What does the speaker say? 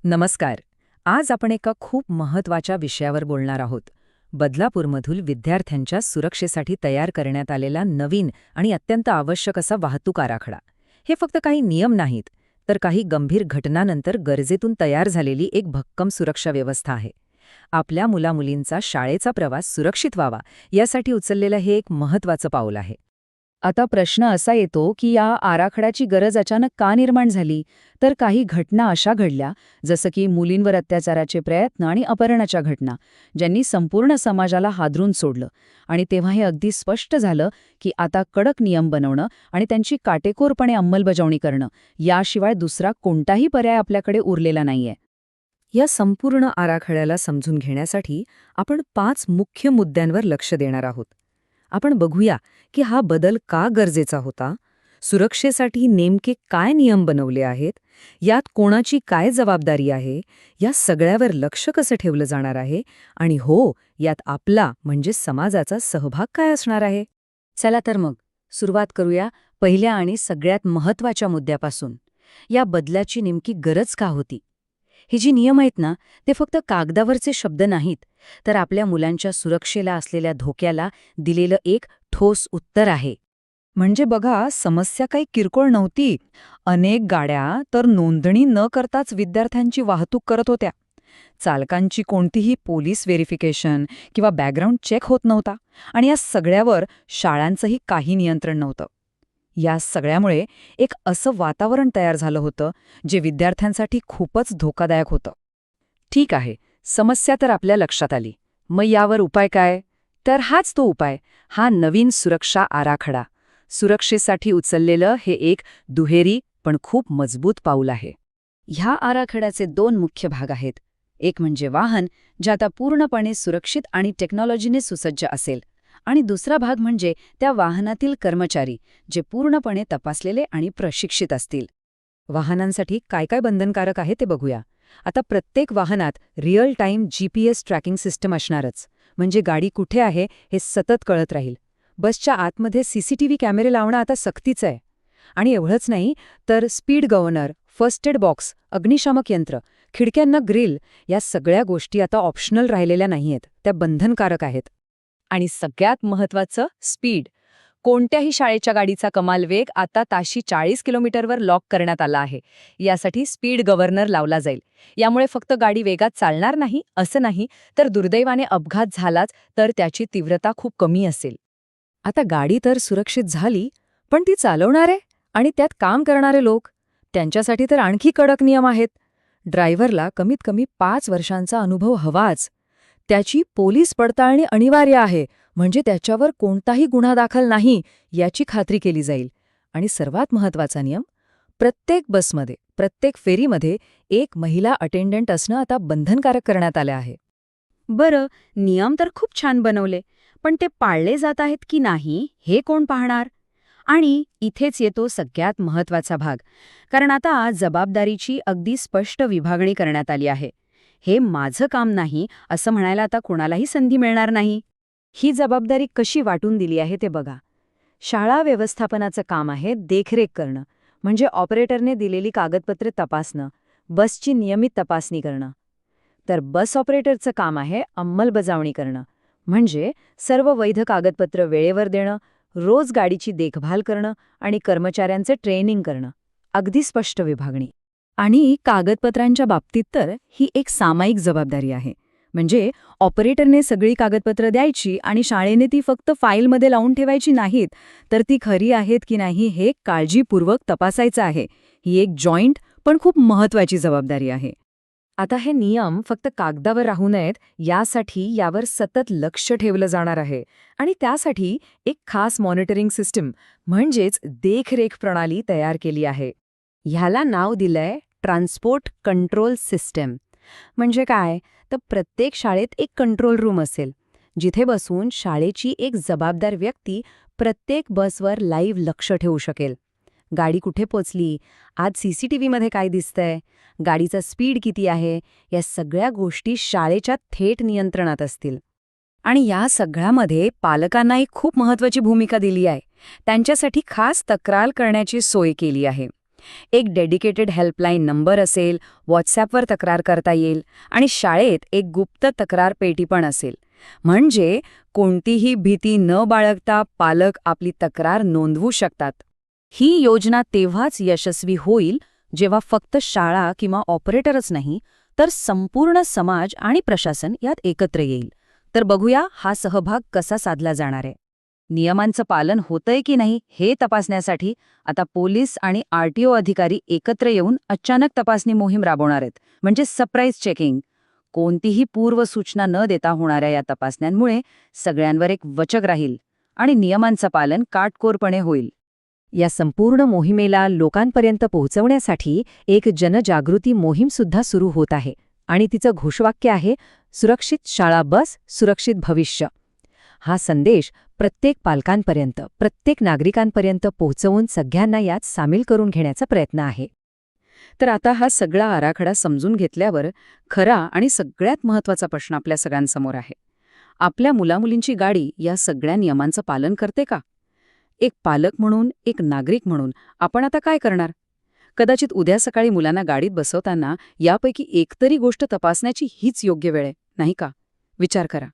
नमस्कार. आज आपण एका खूप महत्त्वाच्या विषयावर बोलणार आहोत. बदलापूरमधील विद्यार्थ्यांच्या सुरक्षेसाठी तयार करण्यात आलेला नवीन आणि अत्यंत आवश्यक असा वाहतूक आराखडा. हे फक्त काही नियम नाहीत, तर काही गंभीर घटनांनंतर गरजेतून तयार झालेली एक भक्कम सुरक्षा व्यवस्था आहे. आपल्या मुलामुलींचा शाळेचा प्रवास सुरक्षित व्हावा यासाठी उचललेलं हे एक महत्त्वाचं पाऊल आहे. आता प्रश्न असा येतो की या आराखड्याची गरज अचानक का निर्माण झाली. तर काही घटना अशा घडल्या, जसं की मुलींवर अत्याचाराचे प्रयत्न आणि अपहरणाच्या घटना, ज्यांनी संपूर्ण समाजाला हादरून सोडलं. आणि तेव्हा हे अगदी स्पष्ट झालं की आता कडक नियम बनवणं आणि त्यांची काटेकोरपणे अंमलबजावणी करणं याशिवाय दुसरा कोणताही पर्याय आपल्याकडे उरलेला नाहीये. या संपूर्ण आराखड्याला समजून घेण्यासाठी आपण 5 मुख्य मुद्द्यांवर लक्ष देणार आहोत. आपण बघूया की हा बदल का गरजेचा होता, सुरक्षेसाठी नेमके काय नियम बनवले आहेत, यात कोणाची काय जबाबदारी आहे, या सगळ्यावर लक्ष कसं ठेवलं जाणार आहे आणि यात आपला म्हणजे समाजाचा सहभाग काय असणार आहे. चला तर मग सुरुवात करूया पहिल्या आणि सगळ्यात महत्त्वाच्या मुद्द्यापासून. या बदलाची नेमकी गरज का होती. हे जे नियम आहेत ना, ते फक्त कागदावरचे शब्द नाहीत, तर आपल्या मुलांच्या सुरक्षेला असलेल्या धोक्याला दिलेलं एक ठोस उत्तर आहे. म्हणजे बघा, समस्या काही किरकोळ नव्हती. अनेक गाड्या तर नोंदणी न करताच विद्यार्थ्यांची वाहतूक करत होत्या. चालकांची कोणतीही पोलीस व्हेरिफिकेशन किंवा बॅकग्राऊंड चेक होत नव्हता आणि या सगळ्यावर शाळांचंही काही नियंत्रण नव्हतं. या सगळ्यामुळे एक असं वातावरण तयार झालं होतं जे विद्यार्थ्यांसाठी खूपच धोकादायक होतं. ठीक आहे, समस्या तर आपल्या लक्षात आली. मग यावर उपाय काय? तर हाच तो उपाय, हा नवीन सुरक्षा आराखडा. सुरक्षेसाठी उचललेलं हे एक दुहेरी पण खूप मजबूत पाऊल आहे. ह्या आराखड्याचे 2 मुख्य भाग आहेत. एक म्हणजे वाहन, जे आता पूर्णपणे सुरक्षित आणि टेक्नॉलॉजीने सुसज्ज असेल, आणि दुसरा भाग म्हणजे त्या वाहनातील कर्मचारी, जे पूर्णपणे तपासलेले आणि प्रशिक्षित असतील. वाहनांसाठी काय काय बंधनकारक आहे ते बघूया. आता प्रत्येक वाहनात real time GPS tracking system असणारच, म्हणजे गाडी कुठे आहे हे सतत कळत राहील. बसच्या आतमध्ये CCTV कॅमेरे लावणं आता सक्तीचं आहे. आणि एवढंच नाही, तर speed governor, first aid box, अग्निशामक यंत्र, खिडक्यांना ग्रिल, या सगळ्या गोष्टी आता ऑप्शनल राहिलेल्या नाहीयेत, त्या बंधनकारक आहेत. आणि सगळ्यात महत्त्वाचं, स्पीड. कोणत्याही शाळेच्या गाडीचा कमाल वेग आता ताशी 40 किलोमीटरवर लॉक करण्यात आला आहे. यासाठी स्पीड गव्हर्नर लावला जाईल. यामुळे फक्त गाडी वेगात चालणार नाही असं नाही, तर दुर्दैवाने अपघात झालाच तर त्याची तीव्रता खूप कमी असेल. आता गाडी तर सुरक्षित झाली, पण ती चालवणारे आणि त्यात काम करणारे लोक, त्यांच्यासाठी तर आणखी कडक नियम आहेत. ड्रायव्हरला कमीत कमी 5 वर्षांचा अनुभव हवाच. त्याची पोलीस पडताळणी अनिवार्य आहे, म्हणजे त्याच्यावर कोणताही गुन्हा दाखल नाही याची खात्री केली जाईल. आणि सर्वात महत्त्वाचा नियम, प्रत्येक बसमध्ये, प्रत्येक फेरीमध्ये एक महिला अटेंडंट असणं आता बंधनकारक करण्यात आलं आहे. बरं, नियम तर खूप छान बनवले, पण ते पाळले जात आहेत की नाही हे कोण पाहणार. आणि इथेच येतो सगळ्यात महत्त्वाचा भाग, कारण आता जबाबदारीची अगदी स्पष्ट विभागणी करण्यात आली आहे. हे माझं काम नाही असं म्हणायला आता कोणालाही संधी मिळणार नाही. ही जबाबदारी कशी वाटून दिली आहे ते बघा. शाळा व्यवस्थापनाचं काम आहे देखरेख करणं, म्हणजे ऑपरेटरने दिलेली कागदपत्रे तपासणं, बसची नियमित तपासणी करणं. तर बस ऑपरेटरचं काम आहे अंमलबजावणी करणं, म्हणजे सर्व वैध कागदपत्र वेळेवर देणं, रोज गाडीची देखभाल करणं आणि कर्मचाऱ्यांचे ट्रेनिंग करणं. अगदी स्पष्ट विभागणी. आणि कागदपत्रांच्या बाबतीत तर ही एक सामायिक जबाबदारी आहे. म्हणजे ऑपरेटरने सगळी कागदपत्र द्यायची आणि शाळेने ती फक्त फाईलमध्ये लावून ठेवायची नाहीत, तर ती खरी आहेत की नाही हे काळजीपूर्वक तपासायचं आहे. ही एक जॉईंट पण खूप महत्त्वाची जबाबदारी आहे. आता हे नियम फक्त कागदावर राहू नयेत यासाठी यावर सतत लक्ष ठेवलं जाणार आहे. आणि त्यासाठी एक खास मॉनिटरिंग सिस्टीम म्हणजेच देखरेख प्रणाली तयार केली आहे. ह्याला नाव दिलंय ट्रान्सपोर्ट कंट्रोल सिस्टम. म्हणजे काय, तर प्रत्येक शाळेत एक कंट्रोल रूम असेल, जिथे बसून शाळेची एक जबाबदार व्यक्ती प्रत्येक बसवर लाईव्ह लक्ष ठेवू शकेल. गाडी कुठे पोचली, आज CCTVमध्ये काय दिसतंय, गाडीचा स्पीड किती आहे, या सगळ्या गोष्टी शाळेच्या थेट नियंत्रणात असतील. आणि या सगळ्यामध्ये पालकांना एक खूप महत्त्वाची भूमिका दिली आहे. त्यांच्यासाठी खास तक्रार करण्याची सोय केली आहे. एक डेडिकेटेड हेल्पलाईन नंबर असेल, व्हॉट्सॲपवर तक्रार करता येईल आणि शाळेत एक गुप्त तक्रार पेटी पण असेल. म्हणजे कोणतीही भीती न बाळगता पालक आपली तक्रार नोंदवू शकतात. ही योजना तेव्हाच यशस्वी होईल जेव्हा फक्त शाळा किंवा ऑपरेटरच नाही, तर संपूर्ण समाज आणि प्रशासन यात एकत्र येईल. तर बघूया हा सहभाग कसा साधला जाणार आहे. नियमांचं पालन होतंय की नाही हे तपासण्यासाठी आता पोलीस आणि आरटीओ अधिकारी एकत्र येऊन अचानक तपासणी मोहीम राबवणार आहेत, म्हणजे सरप्राईज चेकिंग. कोणतीही पूर्वसूचना न देता होणाऱ्या या तपासण्यांमुळे सगळ्यांवर एक वचक राहील आणि नियमांचं पालन काटकोरपणे होईल. या संपूर्ण मोहिमेला लोकांपर्यंत पोहोचवण्यासाठी एक जनजागृती मोहीमसुद्धा सुरू होत आहे आणि तिचं घोषवाक्य आहे, सुरक्षित शाळा बस, सुरक्षित भविष्य. हा संदेश प्रत्येक पालकांपर्यंत, प्रत्येक नागरिकांपर्यंत पोहोचवून सगळ्यांना यात सामील करून घेण्याचा प्रयत्न आहे. तर आता हा सगळा आराखडा समजून घेतल्यावर खरा आणि सगळ्यात महत्त्वाचा प्रश्न आपल्या सगळ्यांसमोर आहे. आपल्या मुलामुलींची गाडी या सगळ्या नियमांचं पालन करते का? एक पालक म्हणून, एक नागरिक म्हणून आपण आता काय करणार? कदाचित उद्या सकाळी मुलांना गाडीत बसवताना यापैकी एकतरी गोष्ट तपासण्याची हीच योग्य वेळ आहे, नाही का? विचार करा.